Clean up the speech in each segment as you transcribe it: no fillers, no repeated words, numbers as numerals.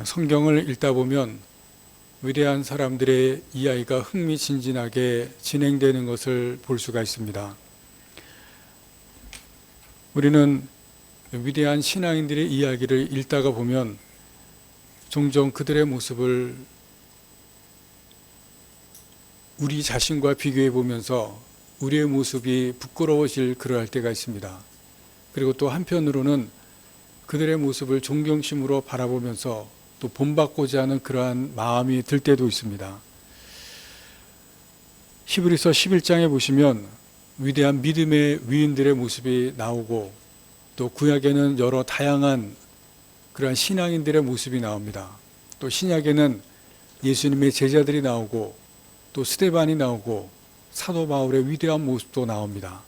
성경을 읽다 보면 위대한 사람들의 이야기가 흥미진진하게 진행되는 것을 볼 수가 있습니다. 우리는 위대한 신앙인들의 이야기를 읽다가 보면 종종 그들의 모습을 우리 자신과 비교해 보면서 우리의 모습이 부끄러워질 그러할 때가 있습니다. 그리고 또 한편으로는 그들의 모습을 존경심으로 바라보면서 또 본받고자 하는 그러한 마음이 들 때도 있습니다. 히브리서 11장에 보시면 위대한 믿음의 위인들의 모습이 나오고 또 구약에는 여러 다양한 그러한 신앙인들의 모습이 나옵니다. 또 신약에는 예수님의 제자들이 나오고 또 스데반이 나오고 사도 바울의 위대한 모습도 나옵니다.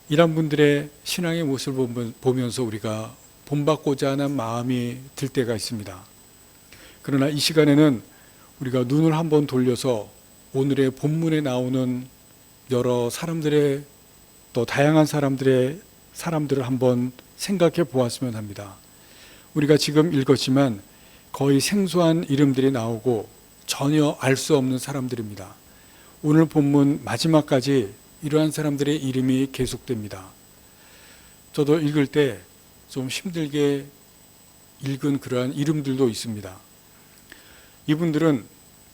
이런 분들의 신앙의 모습을 보면서 우리가 본받고자 하는 마음이 들 때가 있습니다. 그러나 이 시간에는 우리가 눈을 한번 돌려서 오늘의 본문에 나오는 여러 사람들의 또 다양한 사람들을 한번 생각해 보았으면 합니다. 우리가 지금 읽었지만 거의 생소한 이름들이 나오고 전혀 알 수 없는 사람들입니다. 오늘 본문 마지막까지 이러한 사람들의 이름이 계속됩니다. 저도 읽을 때 좀 힘들게 읽은 그러한 이름들도 있습니다. 이분들은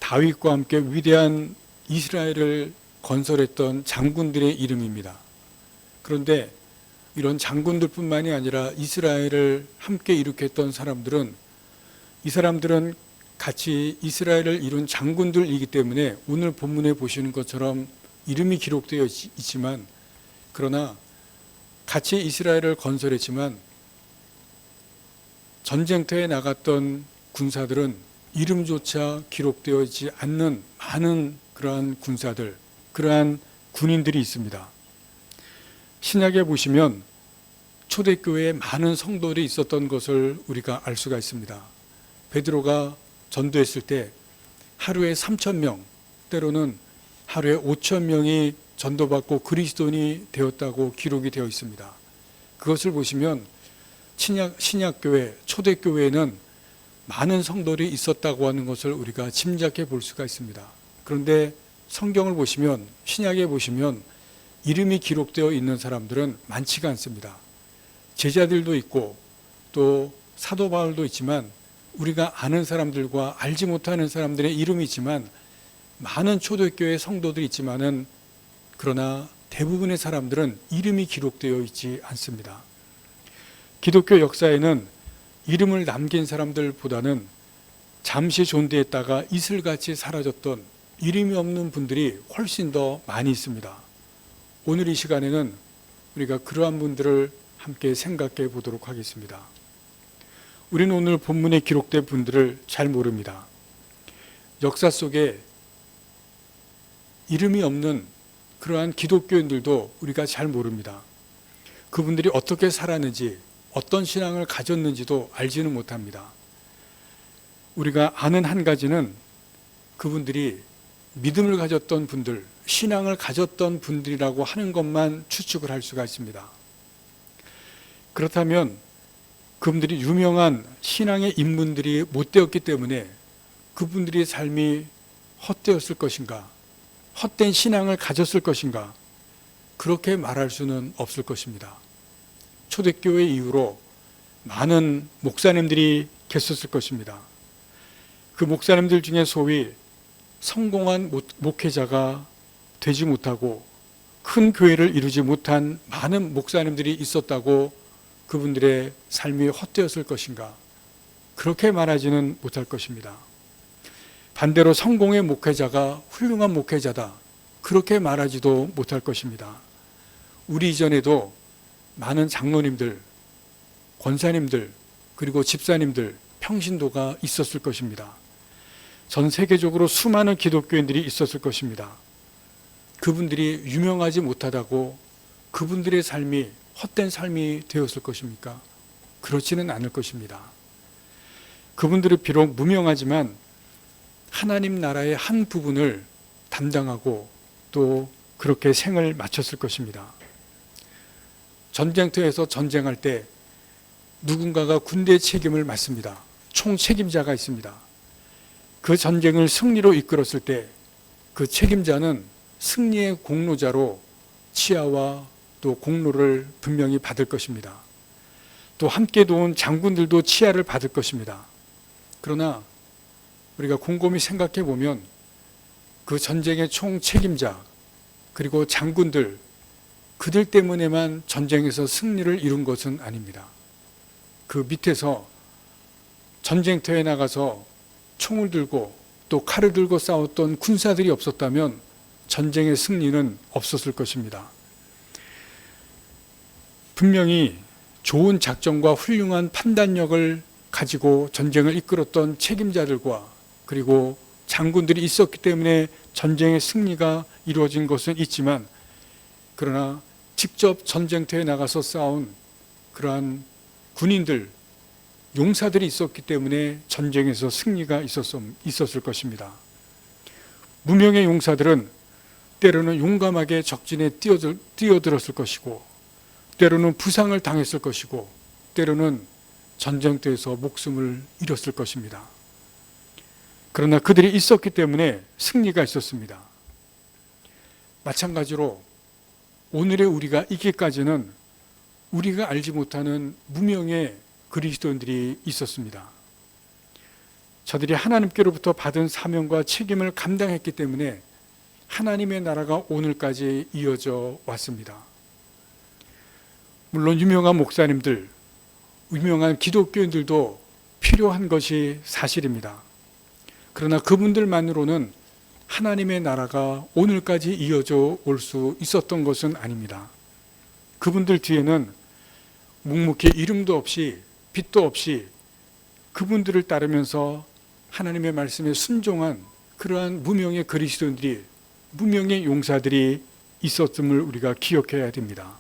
다윗과 함께 위대한 이스라엘을 건설했던 장군들의 이름입니다. 그런데 이런 장군들뿐만이 아니라 이스라엘을 함께 일으켰던 사람들은 이 사람들은 같이 이스라엘을 이룬 장군들이기 때문에 오늘 본문에 보시는 것처럼 이름이 기록되어 있지만 그러나 같이 이스라엘을 건설했지만 전쟁터에 나갔던 군사들은 이름조차 기록되어 있지 않는 많은 그러한 군사들, 그러한 군인들이 있습니다. 신약에 보시면 초대교회에 많은 성도들이 있었던 것을 우리가 알 수가 있습니다. 베드로가 전도했을 때 하루에 3,000명, 때로는 하루에 5,000명이 전도받고 그리스도인이 되었다고 기록이 되어 있습니다. 그것을 보시면 신약교회, 초대교회에는 많은 성도들이 있었다고 하는 것을 우리가 짐작해 볼 수가 있습니다. 그런데 성경을 보시면, 신약에 보시면 이름이 기록되어 있는 사람들은 많지가 않습니다. 제자들도 있고 또 사도 바울도 있지만 우리가 아는 사람들과 알지 못하는 사람들의 이름이 있지만 많은 초대교회 성도들이 있지만은 그러나 대부분의 사람들은 이름이 기록되어 있지 않습니다. 기독교 역사에는 이름을 남긴 사람들보다는 잠시 존재했다가 이슬같이 사라졌던 이름이 없는 분들이 훨씬 더 많이 있습니다. 오늘 이 시간에는 우리가 그러한 분들을 함께 생각해 보도록 하겠습니다. 우리는 오늘 본문에 기록된 분들을 잘 모릅니다. 역사 속에 이름이 없는 그러한 기독교인들도 우리가 잘 모릅니다. 그분들이 어떻게 살았는지, 어떤 신앙을 가졌는지도 알지는 못합니다. 우리가 아는 한 가지는 그분들이 믿음을 가졌던 분들, 신앙을 가졌던 분들이라고 하는 것만 추측을 할 수가 있습니다. 그렇다면 그분들이 유명한 신앙의 인물들이 못 되었기 때문에 그분들의 삶이 헛되었을 것인가, 헛된 신앙을 가졌을 것인가, 그렇게 말할 수는 없을 것입니다. 초대교회 이후로 많은 목사님들이 계셨을 것입니다. 그 목사님들 중에 소위 성공한 목회자가 되지 못하고 큰 교회를 이루지 못한 많은 목사님들이 있었다고 그분들의 삶이 헛되었을 것인가, 그렇게 말하지는 못할 것입니다. 반대로 성공의 목회자가 훌륭한 목회자다, 그렇게 말하지도 못할 것입니다. 우리 이전에도 많은 장로님들, 권사님들, 그리고 집사님들, 평신도가 있었을 것입니다. 전 세계적으로 수많은 기독교인들이 있었을 것입니다. 그분들이 유명하지 못하다고 그분들의 삶이 헛된 삶이 되었을 것입니까? 그렇지는 않을 것입니다. 그분들은 비록 무명하지만 하나님 나라의 한 부분을 담당하고 또 그렇게 생을 마쳤을 것입니다. 전쟁터에서 전쟁할 때 누군가가 군대의 책임을 맡습니다. 총책임자가 있습니다. 그 전쟁을 승리로 이끌었을 때 그 책임자는 승리의 공로자로 치아와 또 공로를 분명히 받을 것입니다. 또 함께 도운 장군들도 치아를 받을 것입니다. 그러나 우리가 곰곰이 생각해 보면 그 전쟁의 총책임자 그리고 장군들, 그들 때문에만 전쟁에서 승리를 이룬 것은 아닙니다. 그 밑에서 전쟁터에 나가서 총을 들고 또 칼을 들고 싸웠던 군사들이 없었다면 전쟁의 승리는 없었을 것입니다. 분명히 좋은 작전과 훌륭한 판단력을 가지고 전쟁을 이끌었던 책임자들과 그리고 장군들이 있었기 때문에 전쟁의 승리가 이루어진 것은 있지만, 그러나 직접 전쟁터에 나가서 싸운 그러한 군인들, 용사들이 있었기 때문에 전쟁에서 승리가 있었을 것입니다. 무명의 용사들은 때로는 용감하게 적진에 뛰어들었을 것이고, 때로는 부상을 당했을 것이고, 때로는 전쟁터에서 목숨을 잃었을 것입니다. 그러나 그들이 있었기 때문에 승리가 있었습니다. 마찬가지로 오늘의 우리가 있기까지는 우리가 알지 못하는 무명의 그리스도인들이 있었습니다. 저들이 하나님께로부터 받은 사명과 책임을 감당했기 때문에 하나님의 나라가 오늘까지 이어져 왔습니다. 물론 유명한 목사님들, 유명한 기독교인들도 필요한 것이 사실입니다. 그러나 그분들만으로는 하나님의 나라가 오늘까지 이어져 올 수 있었던 것은 아닙니다. 그분들 뒤에는 묵묵히 이름도 없이 빛도 없이 그분들을 따르면서 하나님의 말씀에 순종한 그러한 무명의 그리스도인들이, 무명의 용사들이 있었음을 우리가 기억해야 됩니다.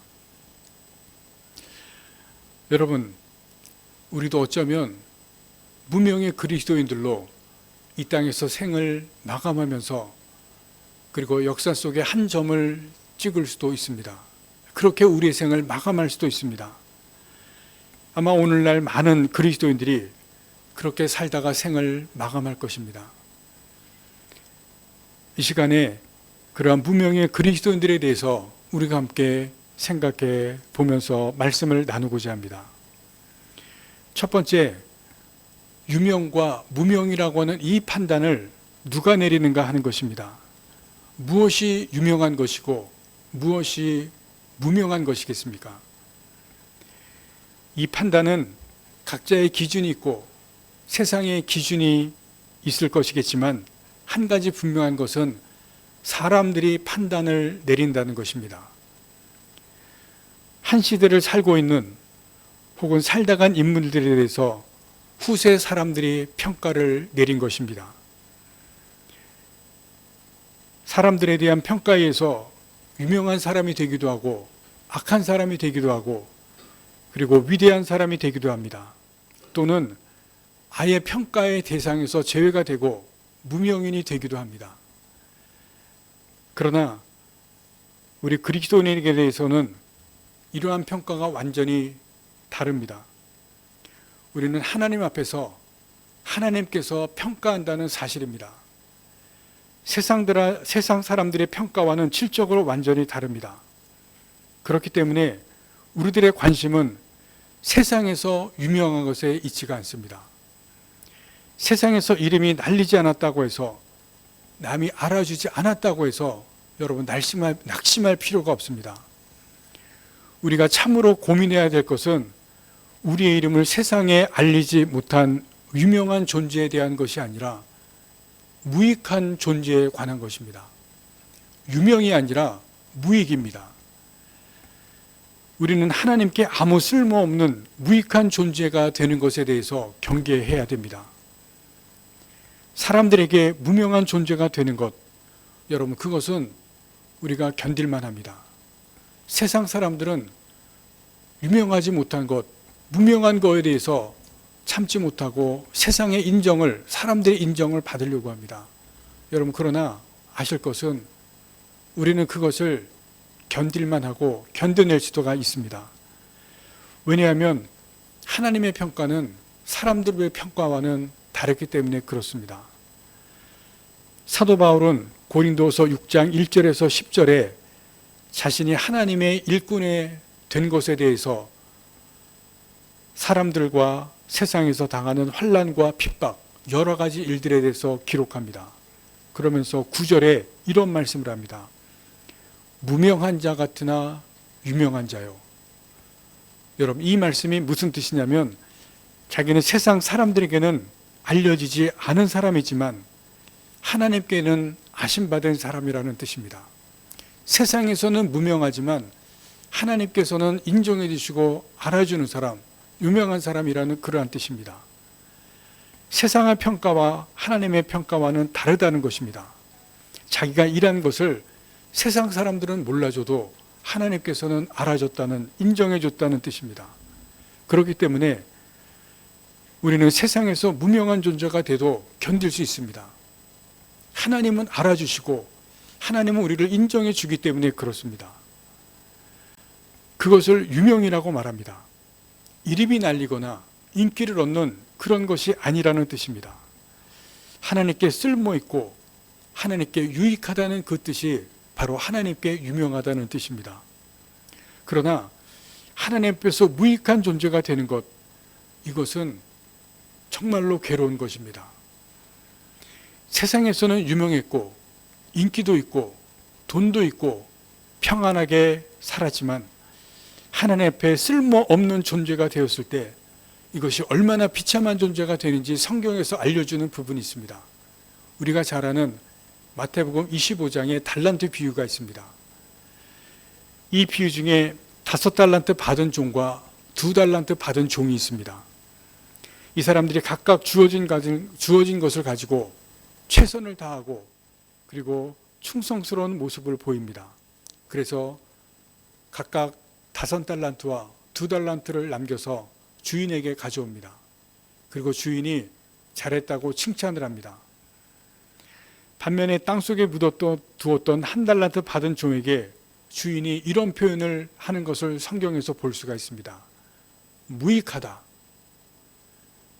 여러분, 우리도 어쩌면 무명의 그리스도인들로 이 땅에서 생을 마감하면서 그리고 역사 속에 한 점을 찍을 수도 있습니다. 그렇게 우리의 생을 마감할 수도 있습니다. 아마 오늘날 많은 그리스도인들이 그렇게 살다가 생을 마감할 것입니다. 이 시간에 그러한 무명의 그리스도인들에 대해서 우리가 함께 생각해 보면서 말씀을 나누고자 합니다. 첫 번째, 유명과 무명이라고 하는 이 판단을 누가 내리는가 하는 것입니다. 무엇이 유명한 것이고 무엇이 무명한 것이겠습니까? 이 판단은 각자의 기준이 있고 세상의 기준이 있을 것이겠지만, 한 가지 분명한 것은 사람들이 판단을 내린다는 것입니다. 한 시대를 살고 있는 혹은 살다 간 인물들에 대해서 후세 사람들이 평가를 내린 것입니다. 사람들에 대한 평가에 의해서 유명한 사람이 되기도 하고 악한 사람이 되기도 하고 그리고 위대한 사람이 되기도 합니다. 또는 아예 평가의 대상에서 제외가 되고 무명인이 되기도 합니다. 그러나 우리 그리스도인에게 대해서는 이러한 평가가 완전히 다릅니다. 우리는 하나님 앞에서 하나님께서 평가한다는 사실입니다. 세상 사람들의 평가와는 질적으로 완전히 다릅니다. 그렇기 때문에 우리들의 관심은 세상에서 유명한 것에 있지가 않습니다. 세상에서 이름이 날리지 않았다고 해서, 남이 알아주지 않았다고 해서 여러분 낙심할 필요가 없습니다. 우리가 참으로 고민해야 될 것은 우리의 이름을 세상에 알리지 못한 유명한 존재에 대한 것이 아니라 무익한 존재에 관한 것입니다. 유명이 아니라 무익입니다. 우리는 하나님께 아무 쓸모없는 무익한 존재가 되는 것에 대해서 경계해야 됩니다. 사람들에게 무명한 존재가 되는 것, 여러분, 그것은 우리가 견딜만 합니다. 세상 사람들은 유명하지 못한 것, 무명한 것에 대해서 참지 못하고 세상의 인정을, 사람들의 인정을 받으려고 합니다. 여러분, 그러나 아실 것은 우리는 그것을 견딜만 하고 견뎌낼 수가 있습니다. 왜냐하면 하나님의 평가는 사람들의 평가와는 다르기 때문에 그렇습니다. 사도 바울은 고린도서 6장 1절에서 10절에 자신이 하나님의 일꾼이 된 것에 대해서 사람들과 세상에서 당하는 환난과 핍박, 여러 가지 일들에 대해서 기록합니다. 그러면서 9절에 이런 말씀을 합니다. 무명한 자 같으나 유명한 자요. 여러분, 이 말씀이 무슨 뜻이냐면 자기는 세상 사람들에게는 알려지지 않은 사람이지만 하나님께는 아심받은 사람이라는 뜻입니다. 세상에서는 무명하지만 하나님께서는 인정해 주시고 알아주는 사람, 유명한 사람이라는 그러한 뜻입니다. 세상의 평가와 하나님의 평가와는 다르다는 것입니다. 자기가 일한 것을 세상 사람들은 몰라줘도 하나님께서는 알아줬다는, 인정해줬다는 뜻입니다. 그렇기 때문에 우리는 세상에서 무명한 존재가 돼도 견딜 수 있습니다. 하나님은 알아주시고 하나님은 우리를 인정해 주기 때문에 그렇습니다. 그것을 유명이라고 말합니다. 이름이 날리거나 인기를 얻는 그런 것이 아니라는 뜻입니다. 하나님께 쓸모있고 하나님께 유익하다는 그 뜻이 바로 하나님께 유명하다는 뜻입니다. 그러나 하나님 앞에서 무익한 존재가 되는 것, 이것은 정말로 괴로운 것입니다. 세상에서는 유명했고 인기도 있고 돈도 있고 평안하게 살았지만 하나님 앞에 쓸모없는 존재가 되었을 때 이것이 얼마나 비참한 존재가 되는지 성경에서 알려주는 부분이 있습니다. 우리가 잘 아는 마태복음 25장에 달란트 비유가 있습니다. 이 비유 중에 5달란트 받은 종과 2달란트 받은 종이 있습니다. 이 사람들이 각각 주어진 것을 가지고 최선을 다하고 그리고 충성스러운 모습을 보입니다. 그래서 각각 5달란트와 2달란트를 남겨서 주인에게 가져옵니다. 그리고 주인이 잘했다고 칭찬을 합니다. 반면에 땅속에 두었던 1달란트 받은 종에게 주인이 이런 표현을 하는 것을 성경에서 볼 수가 있습니다. 무익하다.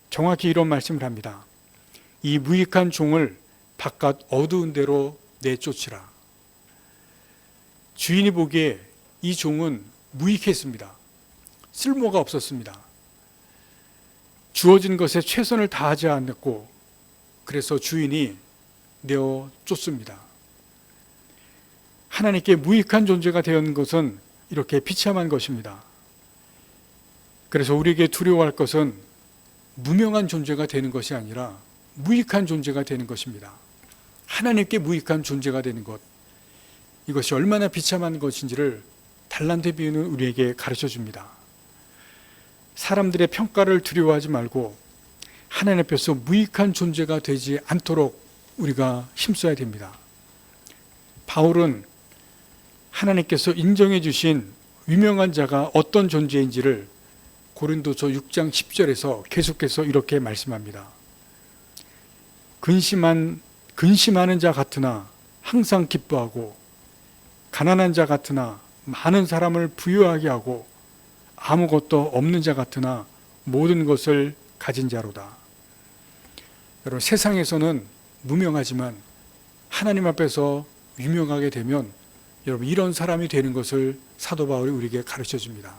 정확히 이런 말씀을 합니다. 이 무익한 종을 바깥 어두운 데로 내쫓으라. 주인이 보기에 이 종은 무익했습니다. 쓸모가 없었습니다. 주어진 것에 최선을 다하지 않았고 그래서 주인이 내어 쫓습니다. 하나님께 무익한 존재가 되는 것은 이렇게 비참한 것입니다. 그래서 우리에게 두려워할 것은 무명한 존재가 되는 것이 아니라 무익한 존재가 되는 것입니다. 하나님께 무익한 존재가 되는 것, 이것이 얼마나 비참한 것인지를 달란트 비유는 우리에게 가르쳐 줍니다. 사람들의 평가를 두려워하지 말고 하나님 앞에서 무익한 존재가 되지 않도록 우리가 힘써야 됩니다. 바울은 하나님께서 인정해 주신 유명한 자가 어떤 존재인지를 고린도서 6장 10절에서 계속해서 이렇게 말씀합니다. 근심하는 자 같으나 항상 기뻐하고 가난한 자 같으나 많은 사람을 부유하게 하고 아무것도 없는 자 같으나 모든 것을 가진 자로다. 여러분, 세상에서는 무명하지만 하나님 앞에서 유명하게 되면 여러분 이런 사람이 되는 것을 사도 바울이 우리에게 가르쳐 줍니다.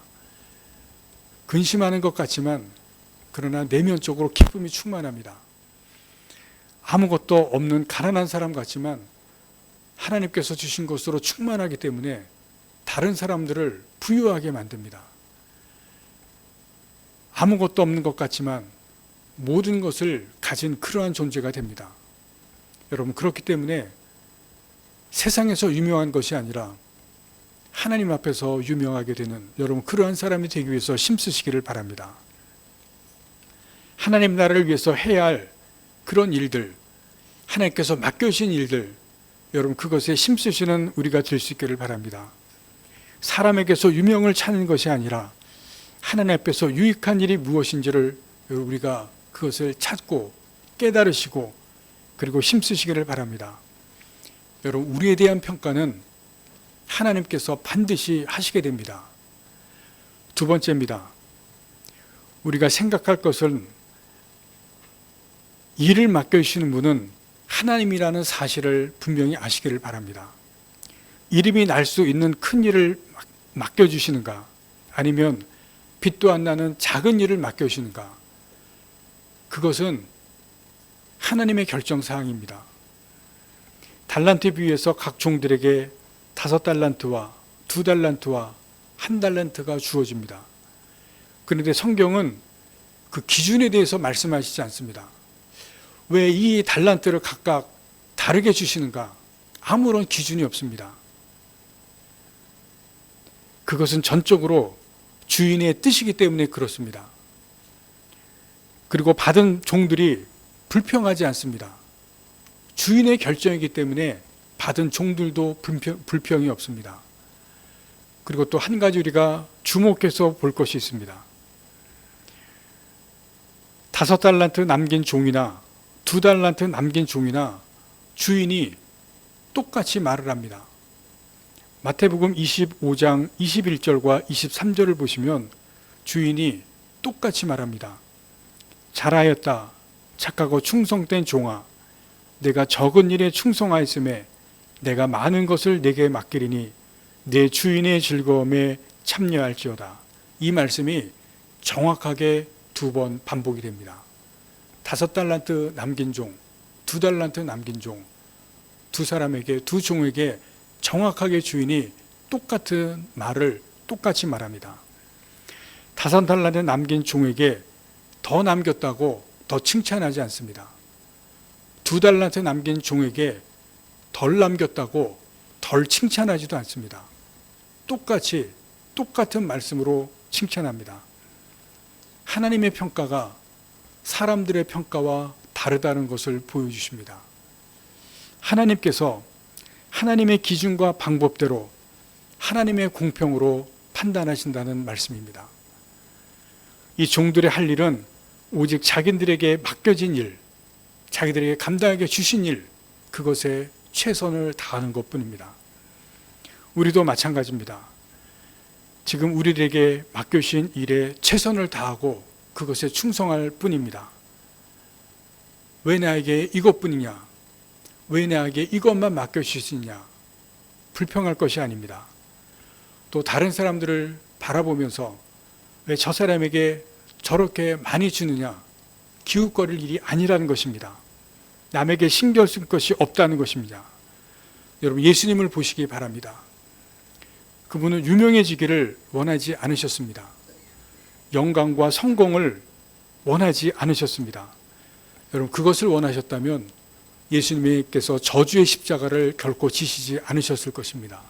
근심하는 것 같지만 그러나 내면적으로 기쁨이 충만합니다. 아무것도 없는 가난한 사람 같지만 하나님께서 주신 것으로 충만하기 때문에 다른 사람들을 부유하게 만듭니다. 아무것도 없는 것 같지만 모든 것을 가진 그러한 존재가 됩니다. 여러분, 그렇기 때문에 세상에서 유명한 것이 아니라 하나님 앞에서 유명하게 되는 여러분 그러한 사람이 되기 위해서 힘쓰시기를 바랍니다. 하나님 나라를 위해서 해야 할 그런 일들, 하나님께서 맡겨주신 일들, 여러분 그것에 힘쓰시는 우리가 될 수 있기를 바랍니다. 사람에게서 유명을 찾는 것이 아니라 하나님 앞에서 유익한 일이 무엇인지를 우리가 그것을 찾고 깨달으시고 그리고 힘쓰시기를 바랍니다. 여러분, 우리에 대한 평가는 하나님께서 반드시 하시게 됩니다. 두 번째입니다. 우리가 생각할 것은 일을 맡겨주시는 분은 하나님이라는 사실을 분명히 아시기를 바랍니다. 이름이 날 수 있는 큰 일을 맡겨주시는가, 아니면 빛도 안 나는 작은 일을 맡겨주시는가, 그것은 하나님의 결정사항입니다. 달란트 비유에서 각 종들에게 5달란트와 2달란트와 1달란트가 주어집니다. 그런데 성경은 그 기준에 대해서 말씀하시지 않습니다. 왜 이 달란트를 각각 다르게 주시는가? 아무런 기준이 없습니다. 그것은 전적으로 주인의 뜻이기 때문에 그렇습니다. 그리고 받은 종들이 불평하지 않습니다. 주인의 결정이기 때문에 받은 종들도 불평이 없습니다. 그리고 또 한 가지 우리가 주목해서 볼 것이 있습니다. 5달란트 남긴 종이나 2달란트 남긴 종이나 주인이 똑같이 말을 합니다. 마태복음 25장 21절과 23절을 보시면 주인이 똑같이 말합니다. 잘하였다, 착하고 충성된 종아, 내가 적은 일에 충성하였음에 내가 많은 것을 내게 맡기리니 내 주인의 즐거움에 참여할지어다. 이 말씀이 정확하게 2번 반복이 됩니다. 5달란트 남긴 종, 2달란트 남긴 종, 두 사람에게, 두 종에게 정확하게 주인이 똑같은 말을 똑같이 말합니다. 5달란트 남긴 종에게 더 남겼다고 더 칭찬하지 않습니다. 2달란트 남긴 종에게 덜 남겼다고 덜 칭찬하지도 않습니다. 똑같이 똑같은 말씀으로 칭찬합니다. 하나님의 평가가 사람들의 평가와 다르다는 것을 보여주십니다. 하나님께서 하나님의 기준과 방법대로 하나님의 공평으로 판단하신다는 말씀입니다. 이 종들의 할 일은 오직 자기들에게 맡겨진 일, 자기들에게 감당하게 주신 일, 그것에 최선을 다하는 것뿐입니다. 우리도 마찬가지입니다. 지금 우리들에게 맡겨주신 일에 최선을 다하고 그것에 충성할 뿐입니다. 왜 나에게 이것뿐이냐? 왜 나에게 이것만 맡겨주시냐? 불평할 것이 아닙니다. 또 다른 사람들을 바라보면서 왜 저 사람에게 저렇게 많이 주느냐? 기웃거릴 일이 아니라는 것입니다. 남에게 신경 쓸 것이 없다는 것입니다. 여러분, 예수님을 보시기 바랍니다. 그분은 유명해지기를 원하지 않으셨습니다. 영광과 성공을 원하지 않으셨습니다. 여러분, 그것을 원하셨다면 예수님께서 저주의 십자가를 결코 지시지 않으셨을 것입니다.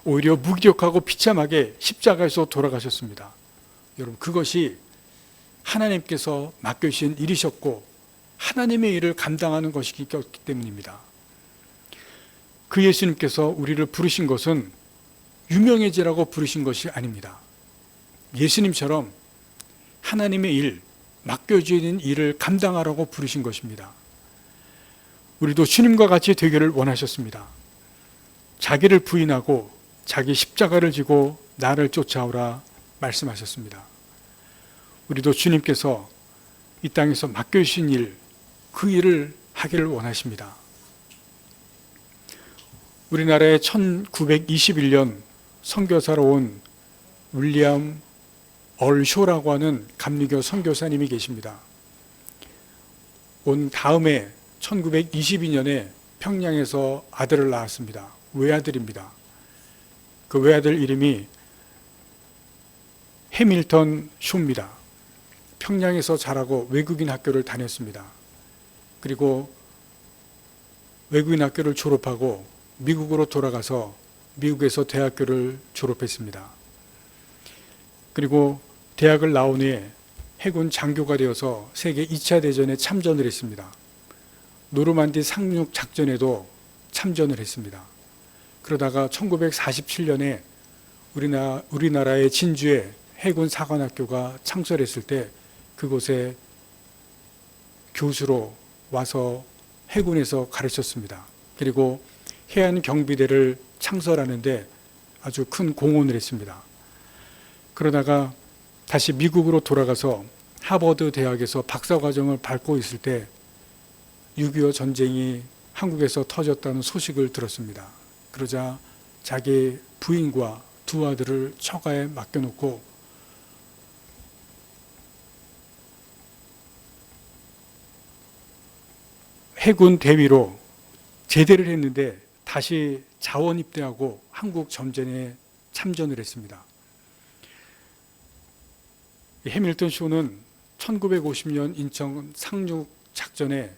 오히려 무기력하고 비참하게 십자가에서 돌아가셨습니다. 여러분, 그것이 하나님께서 맡겨주신 일이셨고 하나님의 일을 감당하는 것이기 때문입니다. 그 예수님께서 우리를 부르신 것은 유명해지라고 부르신 것이 아닙니다. 예수님처럼 하나님의 일, 맡겨주는 일을 감당하라고 부르신 것입니다. 우리도 주님과 같이 되기를 원하셨습니다. 자기를 부인하고 자기 십자가를 지고 나를 쫓아오라 말씀하셨습니다. 우리도 주님께서 이 땅에서 맡겨주신 일, 그 일을 하기를 원하십니다. 우리나라에 1921년 선교사로 온 윌리엄 얼쇼라고 하는 감리교 선교사님이 계십니다. 온 다음에 1922년에 평양에서 아들을 낳았습니다. 외아들입니다. 그 외아들 이름이 해밀턴 쇼입니다. 평양에서 자라고 외국인 학교를 다녔습니다. 그리고 외국인 학교를 졸업하고 미국으로 돌아가서 미국에서 대학교를 졸업했습니다. 그리고 대학을 나온 후에 해군 장교가 되어서 세계 2차 대전에 참전을 했습니다. 노르만디 상륙 작전에도 참전을 했습니다. 그러다가 1947년에 우리나라의 진주에 해군 사관학교가 창설했을 때 그곳에 교수로 와서 해군에서 가르쳤습니다. 그리고 해안경비대를 창설하는데 아주 큰 공헌을 했습니다. 그러다가 다시 미국으로 돌아가서 하버드 대학에서 박사과정을 밟고 있을 때 6.25 전쟁이 한국에서 터졌다는 소식을 들었습니다. 그러자 자기 부인과 두 아들을 처가에 맡겨놓고 해군 대위로 제대를 했는데 다시 자원 입대하고 한국 전쟁에 참전을 했습니다. 해밀턴 쇼는 1950년 인천 상륙 작전에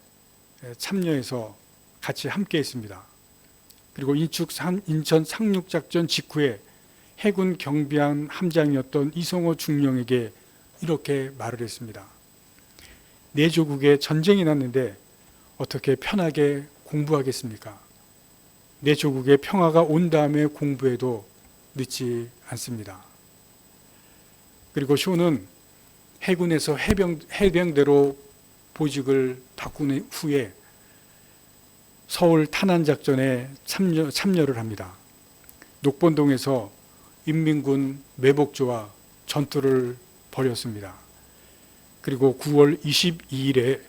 참여해서 같이 함께 했습니다. 그리고 인천 상륙 작전 직후에 해군 경비함 함장이었던 이성호 중령에게 이렇게 말을 했습니다. 내 조국에 전쟁이 났는데 어떻게 편하게 공부하겠습니까? 내 조국에 평화가 온 다음에 공부해도 늦지 않습니다. 그리고 쇼는 해군에서 해병대로 보직을 바꾼 후에 서울 탄환작전에 참여를 합니다. 녹본동에서 인민군 매복조와 전투를 벌였습니다. 그리고 9월 22일에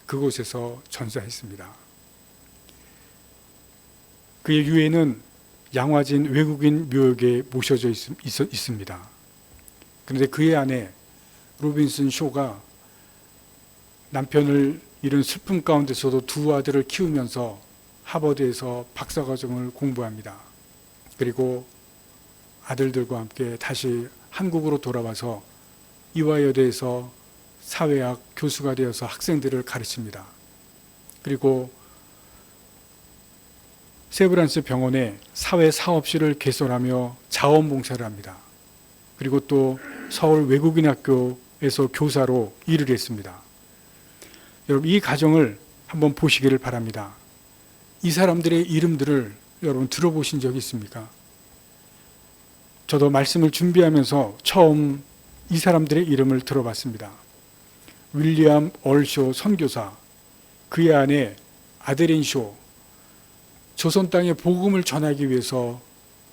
그곳에서 전사했습니다. 그의 유해는 양화진 외국인 묘역에 모셔져 있습니다. 그런데 그의 아내 로빈슨 쇼가 남편을 잃은 슬픔 가운데서도 두 아들을 키우면서 하버드에서 박사과정을 공부합니다. 그리고 아들들과 함께 다시 한국으로 돌아와서 이화여대에서 사회학 교수가 되어서 학생들을 가르칩니다. 그리고 세브란스 병원에 사회사업실을 개설하며 자원봉사를 합니다. 그리고 또 서울 외국인학교에서 교사로 일을 했습니다. 여러분, 이 가정을 한번 보시기를 바랍니다. 이 사람들의 이름들을 여러분 들어보신 적이 있습니까? 저도 말씀을 준비하면서 처음 이 사람들의 이름을 들어봤습니다. 윌리엄 얼쇼 선교사, 그의 아내 아데린 쇼, 조선 땅에 복음을 전하기 위해서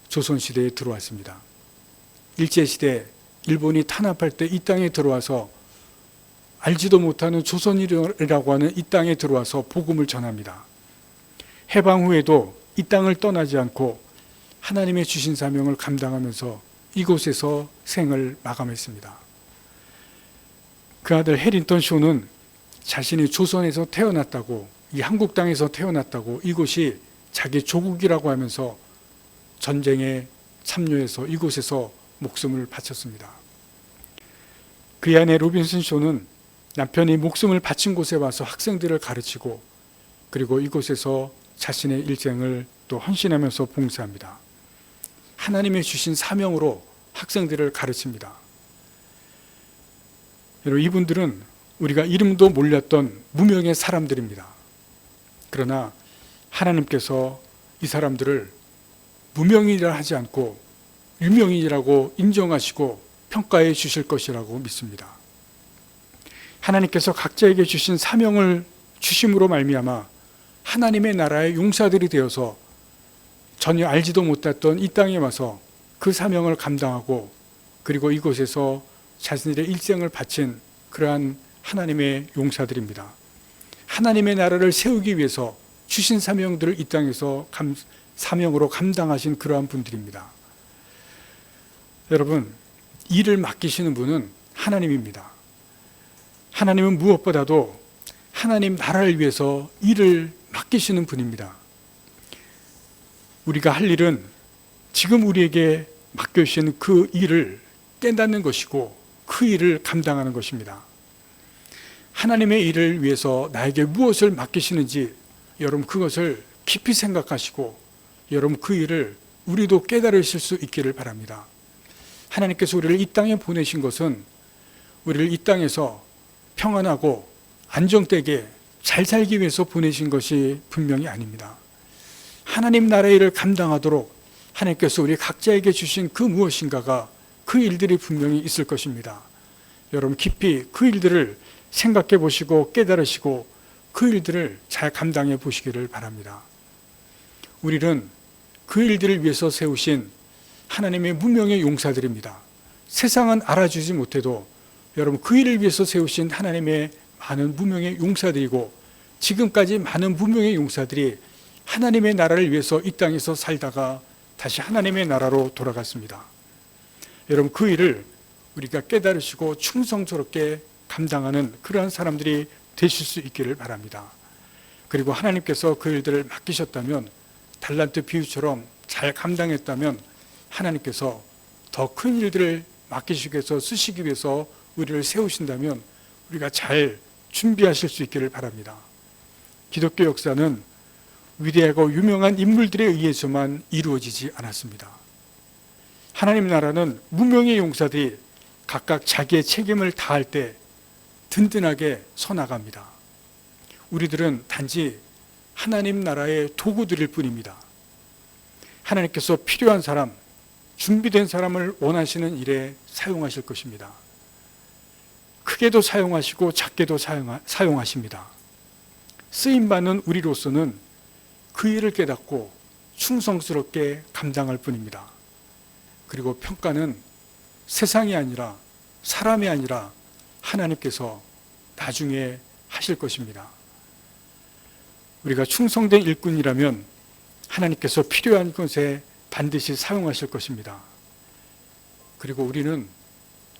조선시대에 들어왔습니다. 일제시대 일본이 탄압할 때 이 땅에 들어와서 알지도 못하는 조선이라고 하는 이 땅에 들어와서 복음을 전합니다. 해방 후에도 이 땅을 떠나지 않고 하나님의 주신 사명을 감당하면서 이곳에서 생을 마감했습니다. 그 아들 해린턴 쇼는 자신이 조선에서 태어났다고, 이 한국 땅에서 태어났다고, 이곳이 자기 조국이라고 하면서 전쟁에 참여해서 이곳에서 목숨을 바쳤습니다. 그의 아내 로빈슨 쇼는 남편이 목숨을 바친 곳에 와서 학생들을 가르치고, 그리고 이곳에서 자신의 일생을 또 헌신하면서 봉사합니다. 하나님의 주신 사명으로 학생들을 가르칩니다. 여러분, 이분들은 우리가 이름도 몰랐던 무명의 사람들입니다. 그러나 하나님께서 이 사람들을 무명이라 하지 않고 유명인이라고 인정하시고 평가해 주실 것이라고 믿습니다. 하나님께서 각자에게 주신 사명을 주심으로 말미암아 하나님의 나라의 용사들이 되어서 전혀 알지도 못했던 이 땅에 와서 그 사명을 감당하고, 그리고 이곳에서 자신들의 일생을 바친 그러한 하나님의 용사들입니다. 하나님의 나라를 세우기 위해서 주신 사명들을 이 땅에서 사명으로 감당하신 그러한 분들입니다. 여러분, 일을 맡기시는 분은 하나님입니다. 하나님은 무엇보다도 하나님 나라를 위해서 일을 맡기시는 분입니다. 우리가 할 일은 지금 우리에게 맡겨주신 그 일을 깨닫는 것이고 그 일을 감당하는 것입니다. 하나님의 일을 위해서 나에게 무엇을 맡기시는지 여러분 그것을 깊이 생각하시고 여러분 그 일을 우리도 깨달으실 수 있기를 바랍니다. 하나님께서 우리를 이 땅에 보내신 것은 우리를 이 땅에서 평안하고 안정되게 잘 살기 위해서 보내신 것이 분명히 아닙니다. 하나님 나라의 일을 감당하도록 하나님께서 우리 각자에게 주신 그 무엇인가가, 그 일들이 분명히 있을 것입니다. 여러분 깊이 그 일들을 생각해 보시고 깨달으시고 그 일들을 잘 감당해 보시기를 바랍니다. 우리는 그 일들을 위해서 세우신 하나님의 무명의 용사들입니다. 세상은 알아주지 못해도 여러분, 그 일을 위해서 세우신 하나님의 많은 무명의 용사들이고, 지금까지 많은 무명의 용사들이 하나님의 나라를 위해서 이 땅에서 살다가 다시 하나님의 나라로 돌아갔습니다. 여러분, 그 일을 우리가 깨달으시고 충성스럽게 감당하는 그러한 사람들이 되실 수 있기를 바랍니다. 그리고 하나님께서 그 일들을 맡기셨다면, 달란트 비유처럼 잘 감당했다면 하나님께서 더 큰 일들을 맡기시기 위해서, 쓰시기 위해서 우리를 세우신다면 우리가 잘 준비하실 수 있기를 바랍니다. 기독교 역사는 위대하고 유명한 인물들에 의해서만 이루어지지 않았습니다. 하나님 나라는 무명의 용사들이 각각 자기의 책임을 다할 때 든든하게 서나갑니다. 우리들은 단지 하나님 나라의 도구들일 뿐입니다. 하나님께서 필요한 사람, 준비된 사람을 원하시는 일에 사용하실 것입니다. 크게도 사용하시고 작게도 사용하십니다. 쓰임받는 우리로서는 그 일을 깨닫고 충성스럽게 감당할 뿐입니다. 그리고 평가는 세상이 아니라, 사람이 아니라 하나님께서 나중에 하실 것입니다. 우리가 충성된 일꾼이라면 하나님께서 필요한 것에 반드시 사용하실 것입니다. 그리고 우리는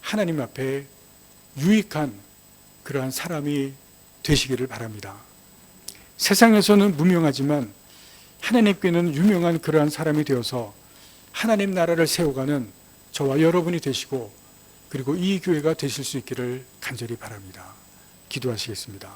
하나님 앞에 유익한 그러한 사람이 되시기를 바랍니다. 세상에서는 무명하지만 하나님께는 유명한 그러한 사람이 되어서 하나님 나라를 세워가는 저와 여러분이 되시고, 그리고 이 교회가 되실 수 있기를 간절히 바랍니다. 기도하시겠습니다.